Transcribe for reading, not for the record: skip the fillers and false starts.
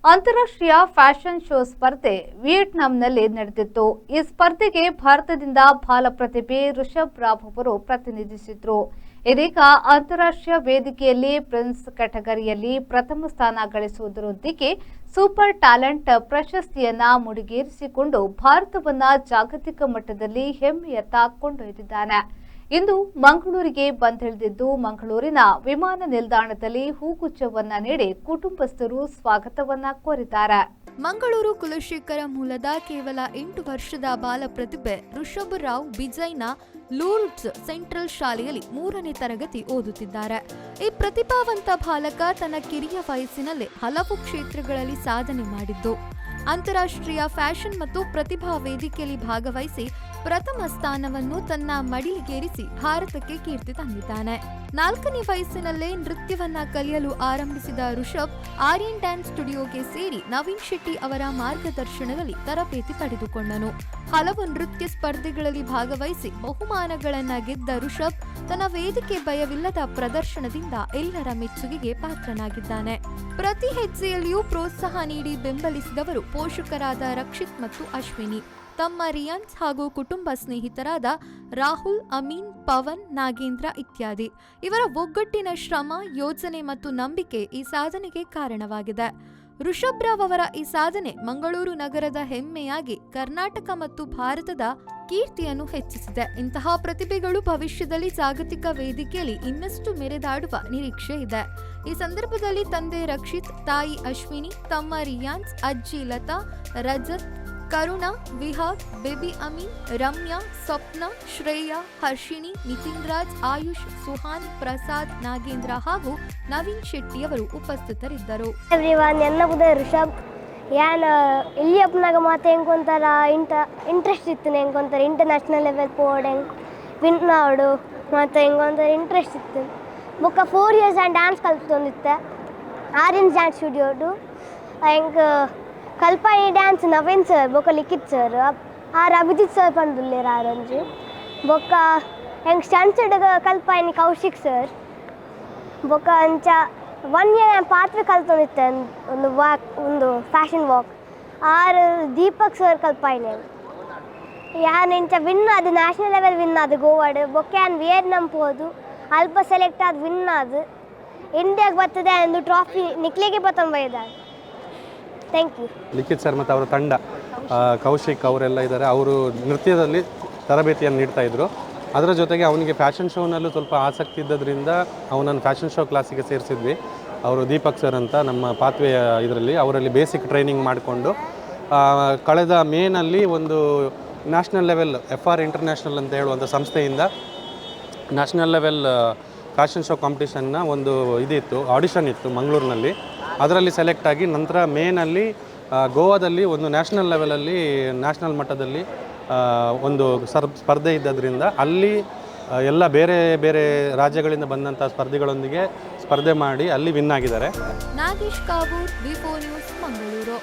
ಅಂತಾರಾಷ್ಟ್ರೀಯ fashion show ಸ್ಪರ್ಧೆ ವಿಯೆಟ್ನಾಂನಲ್ಲಿ ನಡೆದಿತ್ತು. ಈ ಸ್ಪರ್ಧೆಗೆ ಭಾರತದಿಂದ ಬಾಲ ಪ್ರತಿಭೆ ಋಷಭ್ ರಾವ್ ಅವರು ಪ್ರತಿನಿಧಿಸಿದ್ರು. ಇದೀಗ ಅಂತಾರಾಷ್ಟ್ರೀಯ ವೇದಿಕೆಯಲ್ಲಿ ಪ್ರಿನ್ಸ್ ಕ್ಯಾಟಗರಿಯಲ್ಲಿ ಪ್ರಥಮ ಸ್ಥಾನ ಗಳಿಸುವುದರೊಂದಿಗೆ ಸೂಪರ್ ಟ್ಯಾಲೆಂಟ್ ಪ್ರಶಸ್ತಿಯನ್ನ ಮುಡಿಗೇರಿಸಿಕೊಂಡು ಭಾರತವನ್ನ ಜಾಗತಿಕ ಮಟ್ಟದಲ್ಲಿ ಹೆಮ್ಮೆಯತ್ತ ಕೊಂಡೊಯ್ದಿದ್ದಾನೆ. ಇಂದು ಮಂಗಳೂರಿಗೆ ಬಂದಿಳಿದಿದ್ದು ಮಂಗಳೂರಿನ ವಿಮಾನ ನಿಲ್ದಾಣದಲ್ಲಿ ಹೂಗುಚ್ಛವನ್ನ ನೀಡಿ ಕುಟುಂಬಸ್ಥರು ಸ್ವಾಗತವನ್ನ ಕೋರಿದ್ದಾರೆ. ಮಂಗಳೂರು ಕುಲಶೇಖರ ಮೂಲದ ಕೇವಲ 8 ವರ್ಷದ ಬಾಲ ಪ್ರತಿಭೆ ಋಷಭ್ ರಾವ್ ಬಿಜೈನ ಲೂರ್ಡ್ಸ್ ಸೆಂಟ್ರಲ್ ಶಾಲೆಯಲ್ಲಿ 3ನೇ ತರಗತಿ ಓದುತ್ತಿದ್ದಾರೆ. ಈ ಪ್ರತಿಭಾವಂತ ಬಾಲಕ ತನ್ನ ಕಿರಿಯ ವಯಸ್ಸಿನಲ್ಲೇ ಹಲವು ಕ್ಷೇತ್ರಗಳಲ್ಲಿ ಸಾಧನೆ ಮಾಡಿದ್ದು ಅಂತಾರಾಷ್ಟ್ರೀಯ ಫ್ಯಾಷನ್ ಮತ್ತು ಪ್ರತಿಭಾ ವೇದಿಕೆಯಲ್ಲಿ ಭಾಗವಹಿಸಿ ಪ್ರಥಮ ಸ್ಥಾನವನ್ನು ತನ್ನ ಮಡಿಲಿಗೇರಿಸಿ ಭಾರತಕ್ಕೆ ಕೀರ್ತಿ ತಂದಿದ್ದಾನೆ. 4ನೇ ವಯಸ್ಸಿನಲ್ಲೇ ನೃತ್ಯವನ್ನ ಕಲಿಯಲು ಆರಂಭಿಸಿದ ಋಷಭ್ ಆರ್ಯನ್ ಡ್ಯಾನ್ಸ್ ಸ್ಟುಡಿಯೋಗೆ ಸೇರಿ ನವೀನ್ ಶೆಟ್ಟಿ ಅವರ ಮಾರ್ಗದರ್ಶನದಲ್ಲಿ ತರಬೇತಿ ಪಡೆದುಕೊಂಡನು. ಹಲವು ನೃತ್ಯ ಸ್ಪರ್ಧೆಗಳಲ್ಲಿ ಭಾಗವಹಿಸಿ ಬಹುಮಾನಗಳನ್ನ ಗೆದ್ದ ಋಷಭ್ ತನ್ನ ವೇದಿಕೆ ಭಯವಿಲ್ಲದ ಪ್ರದರ್ಶನದಿಂದ ಎಲ್ಲರ ಮೆಚ್ಚುಗೆಗೆ ಪಾತ್ರನಾಗಿದ್ದಾನೆ. ಪ್ರತಿ ಹೆಜ್ಜೆಯಲ್ಲಿಯೂ ಪ್ರೋತ್ಸಾಹ ನೀಡಿ ಬೆಂಬಲಿಸಿದವರು ಪೋಷಕರಾದ ರಕ್ಷಿತ್ ಮತ್ತು ಅಶ್ವಿನಿ, ತಮ್ಮ ರಿಯಾನ್ಸ್ ಹಾಗೂ ಕುಟುಂಬ ಸ್ನೇಹಿತರಾದ ರಾಹುಲ್, ಅಮೀನ್, ಪವನ್, ನಾಗೇಂದ್ರ ಇತ್ಯಾದಿ. ಇವರ ಒಗ್ಗಟ್ಟಿನ ಶ್ರಮ, ಯೋಜನೆ ಮತ್ತು ನಂಬಿಕೆ ಈ ಸಾಧನೆಗೆ ಕಾರಣವಾಗಿದೆ. ಋಷಭ್ ರಾವ್ ಅವರ ಈ ಸಾಧನೆ ಮಂಗಳೂರು ನಗರದ ಹೆಮ್ಮೆಯಾಗಿ ಕರ್ನಾಟಕ ಮತ್ತು ಭಾರತದ ಕೀರ್ತಿಯನ್ನು ಹೆಚ್ಚಿಸಿದೆ. ಇಂತಹ ಪ್ರತಿಭೆಗಳು ಭವಿಷ್ಯದಲ್ಲಿ ಜಾಗತಿಕ ವೇದಿಕೆಯಲ್ಲಿ ಇನ್ನಷ್ಟು ಮೆರೆದಾಡುವ ನಿರೀಕ್ಷೆ ಇದೆ. ಈ ಸಂದರ್ಭದಲ್ಲಿ ತಂದೆ ರಕ್ಷಿತ್, ತಾಯಿ ಅಶ್ವಿನಿ, ತಮ್ಮ ರಿಯಾನ್ಸ್, ಅಜ್ಜಿ ಲತಾ, ರಜತ್, ಕರುಣ, ವಿಹಾಗ್, ಬೇಬಿ ಅಮೀನ್, ರಮ್ಯಾ, ಸ್ವಪ್ನ, ಶ್ರೇಯಾ, ಹರ್ಷಿಣಿ, ನಿತಿನ್ ರಾಜ್, ಆಯುಷ್, ಸುಹಾನ್, ಪ್ರಸಾದ್, ನಾಗೇಂದ್ರ ಹಾಗೂ ನವೀನ್ ಶೆಟ್ಟಿ ಅವರು ಉಪಸ್ಥಿತರಿದ್ದರು. ಎನ್ನ ಬುದ ಋಷಭ್ ಯಾನ್ ಇಲ್ಲಿ ಅಪ್ಪನಾಗ ಮಾತು ಹೆಂಗೊಂಥರ ಇಂಟ್ರೆಸ್ಟ್ ಇತ್ತು. ಹೆಂಗೊಂಥರ ಇಂಟರ್ನ್ಯಾಷನಲ್ ಲೆವೆಲ್ ಪೋಡ್ ವಿನ್ ಆಡು ಮತ್ತು ಹೆಂಗೊಂಥರ ಇಂಟ್ರೆಸ್ಟ್ ಇತ್ತು. ಬೊಕ್ಕ 4 years ಆ್ಯಂಡ್ ಡ್ಯಾನ್ಸ್ ಕಲ್ತೊಂದಿತ್ತೆ ಆರ್ಯನ್ ಡ್ಯಾನ್ಸ್ ಸ್ಟುಡಿಯೋಡು. ಹೆಂಗೆ ಕಲ್ಪಾಯಿ ಡ್ಯಾನ್ಸ್ ನವೀನ್ ಸರ್ ಬೊಕ್ಕ ಲಿಖಿತ್ ಸರ್ ಆರ್ ಅಭಿಜಿತ್ ಸರ್ ಪಂಡುಲ್ಲೇರ ಆರಂಜು ಬೊಕ್ಕ ಹೆಂಗೆ ಸ್ಟಂಟ್ಸ್ ಕಲ್ಪಾಯಿನಿ ಕೌಶಿಕ್ ಸರ್ ಬೊಕ್ಕ ಅಂಚ 1 year ಪಾತ್ರೆ ಕಲ್ತೊಂದಿತ್ತೆ ಒಂದು ಫ್ಯಾಷನ್ ವಾಕ್ ಆರ್ ದೀಪಕ್ ಸರ್ ಕಲ್ಪಾಯಿನಿ ಯಾನ್ ಇಂಚ ವಿನ್ ಅದು ನ್ಯಾಷನಲ್ ಲೆವೆಲ್ ವಿನ್ ಅದು ಗೋವಾಡ್ ಬೊಕ್ಕ ಯಾನ್ ವಿಯೆಟ್ನಾಂ ಹೋದು ಅಲ್ಪ ಸೆಲೆಕ್ಟ್ ಆದ ವಿನ್ ಅದು ಇಂಡಿಯಾಗೆ ಬರ್ತದೆ ಒಂದು ಟ್ರಾಫಿ ನಿಕ್ಲಿಗೆ ಬತ್ತೊಂಬೈದಾರೆ. Thank you. ಲಿಖಿತ್ ಸರ್ ಮತ್ತು ಅವರ ತಂಡ ಕೌಶಿಕ್ ಅವರೆಲ್ಲ ಇದ್ದಾರೆ. ಅವರು ನೃತ್ಯದಲ್ಲಿ ತರಬೇತಿಯನ್ನು ನೀಡ್ತಾ ಇದ್ದರು. ಅದರ ಜೊತೆಗೆ ಅವನಿಗೆ ಫ್ಯಾಷನ್ ಶೋನಲ್ಲೂ ಸ್ವಲ್ಪ ಆಸಕ್ತಿ ಇದ್ದದ್ರಿಂದ ಅವನನ್ನು ಫ್ಯಾಷನ್ ಶೋ ಕ್ಲಾಸಿಗೆ ಸೇರಿಸಿದ್ವಿ. ಅವರು ದೀಪಕ್ ಸರ್ ಅಂತ ನಮ್ಮ ಪಾತ್ವೆಯ ಇದರಲ್ಲಿ ಅವರಲ್ಲಿ ಬೇಸಿಕ್ ಟ್ರೈನಿಂಗ್ ಮಾಡಿಕೊಂಡು ಕಳೆದ ಮೇನಲ್ಲಿ ಒಂದು ನ್ಯಾಷನಲ್ ಲೆವೆಲ್ FR ಇಂಟರ್ನ್ಯಾಷನಲ್ ಅಂತ ಹೇಳುವಂಥ ಸಂಸ್ಥೆಯಿಂದ ನ್ಯಾಷನಲ್ ಲೆವೆಲ್ ಫ್ಯಾಷನ್ ಶೋ ಕಾಂಪಿಟೇಷನ್ನ ಒಂದು ಇದಿತ್ತು, ಆಡಿಷನ್ ಇತ್ತು ಮಂಗಳೂರಿನಲ್ಲಿ. ಅದರಲ್ಲಿ ಸೆಲೆಕ್ಟ್ ಆಗಿ ನಂತರ ಮೇನಲ್ಲಿ ಗೋವಾದಲ್ಲಿ ಒಂದು ನ್ಯಾಷನಲ್ ಲೆವೆಲಲ್ಲಿ ನ್ಯಾಷನಲ್ ಮಟ್ಟದಲ್ಲಿ ಒಂದು ಸ್ಪರ್ಧೆ ಇದ್ದದ್ರಿಂದ ಅಲ್ಲಿ ಎಲ್ಲ ಬೇರೆ ಬೇರೆ ರಾಜ್ಯಗಳಿಂದ ಬಂದಂಥ ಸ್ಪರ್ಧಿಗಳೊಂದಿಗೆ ಸ್ಪರ್ಧೆ ಮಾಡಿ ಅಲ್ಲಿ ವಿನ್ ಆಗಿದ್ದಾರೆ. Nagesh Kavoor, V4 news, Mangaluru.